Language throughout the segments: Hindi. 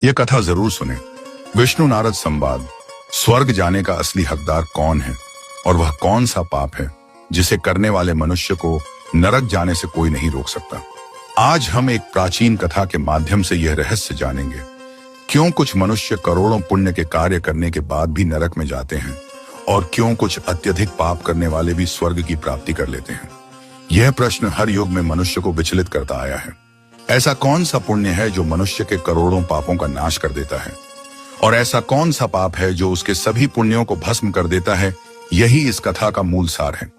यह कथा जरूर सुने। विष्णु नारद संवाद। स्वर्ग जाने का असली हकदार कौन है और वह कौन सा पाप है जिसे करने वाले मनुष्य को नरक जाने से कोई नहीं रोक सकता। आज हम एक प्राचीन कथा के माध्यम से यह रहस्य जानेंगे, क्यों कुछ मनुष्य करोड़ों पुण्य के कार्य करने के बाद भी नरक में जाते हैं और क्यों कुछ अत्यधिक पाप करने वाले भी स्वर्ग की प्राप्ति कर लेते हैं। यह प्रश्न हर युग में मनुष्य को विचलित करता आया है। ऐसा कौन सा पुण्य है जो मनुष्य के करोड़ों पापों का नाश कर देता है, और ऐसा कौन सा पाप है जो उसके सभी पुण्यों को भस्म कर देता है। यही इस कथा का मूल सार है।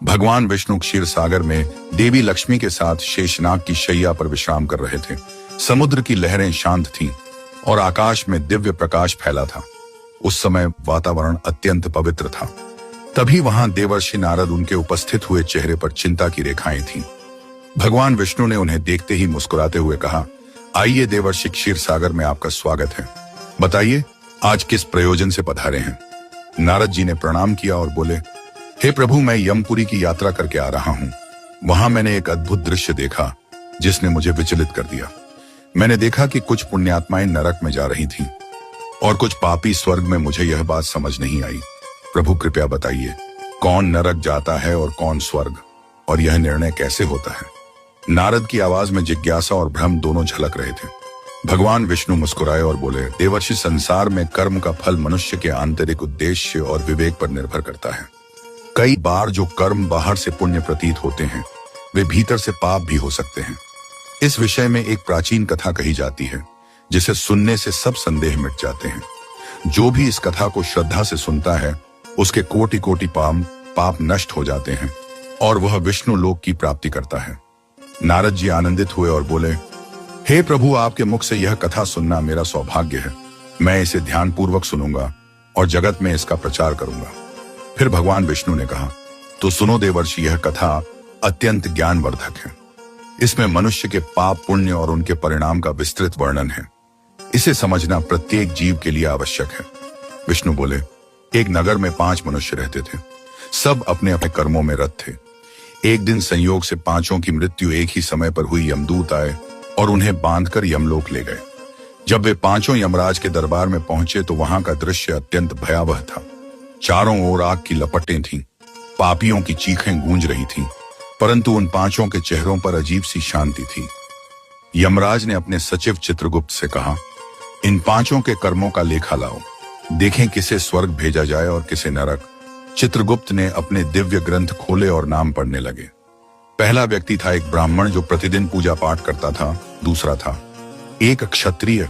भगवान विष्णु क्षीर सागर में देवी लक्ष्मी के साथ शेषनाग की शैया पर विश्राम कर रहे थे। समुद्र की लहरें शांत थीं और आकाश में दिव्य प्रकाश फैला था। उस समय वातावरण अत्यंत पवित्र था। तभी वहां देवर्षि नारद उनके उपस्थित हुए चेहरे पर चिंता की रेखाएं थीं। भगवान विष्णु ने उन्हें देखते ही मुस्कुराते हुए कहा, आइए देवर्षि क्षीर सागर में आपका स्वागत है। बताइए आज किस प्रयोजन से पधारे हैं। नारद जी ने प्रणाम किया और बोले, हे प्रभु, मैं यमपुरी की यात्रा करके आ रहा हूं। वहां मैंने एक अद्भुत दृश्य देखा जिसने मुझे विचलित कर दिया। मैंने देखा कि कुछ पुण्यात्माएं नरक में जा रही थीं और कुछ पापी स्वर्ग में। मुझे यह बात समझ नहीं आई। प्रभु कृपया बताइए, कौन नरक जाता है और कौन स्वर्ग, और यह निर्णय कैसे होता है। नारद की आवाज में जिज्ञासा और भ्रम दोनों झलक रहे थे। भगवान विष्णु मुस्कुराए और बोले, देवर्षि, संसार में कर्म का फल मनुष्य के आंतरिक उद्देश्य और विवेक पर निर्भर करता है। कई बार जो कर्म बाहर से पुण्य प्रतीत होते हैं, वे भीतर से पाप भी हो सकते हैं। इस विषय में एक प्राचीन कथा कही जाती है जिसे सुनने से सब संदेह मिट जाते हैं। जो भी इस कथा को श्रद्धा से सुनता है, उसके कोटि कोटि पाप नष्ट हो जाते हैं और वह विष्णु लोक की प्राप्ति करता है। नारद जी आनंदित हुए और बोले, हे प्रभु, आपके मुख से यह कथा सुनना मेरा सौभाग्य है। मैं इसे ध्यानपूर्वक सुनूंगा और जगत में इसका प्रचार करूंगा। फिर भगवान विष्णु ने कहा, तो सुनो देवर्षि, यह कथा अत्यंत ज्ञानवर्धक है। इसमें मनुष्य के पाप पुण्य और उनके परिणाम का विस्तृत वर्णन है। इसे समझना प्रत्येक जीव के लिए आवश्यक है। विष्णु बोले, एक नगर में 5 मनुष्य रहते थे। सब अपने अपने कर्मों में रत थे। एक दिन संयोग से 5 की मृत्यु एक ही समय पर हुई। यमदूत आए और उन्हें बांधकर यमलोक ले गए। जब वे 5 यमराज के दरबार में पहुंचे तो वहां का दृश्य अत्यंत भयावह था। चारों ओर आग की लपटें थीं, पापियों की चीखें गूंज रही थीं, परंतु उन 5 के चेहरों पर अजीब सी शांति थी। यमराज ने अपने सचिव चित्रगुप्त से कहा, इन 5 के कर्मों का लेखा लाओ, देखें किसे स्वर्ग भेजा जाए और किसे नरक। चित्रगुप्त ने अपने दिव्य ग्रंथ खोले और नाम पढ़ने लगे। पहला व्यक्ति था एक ब्राह्मण जो प्रतिदिन पूजा पाठ करता था। दूसरा था एक क्षत्रिय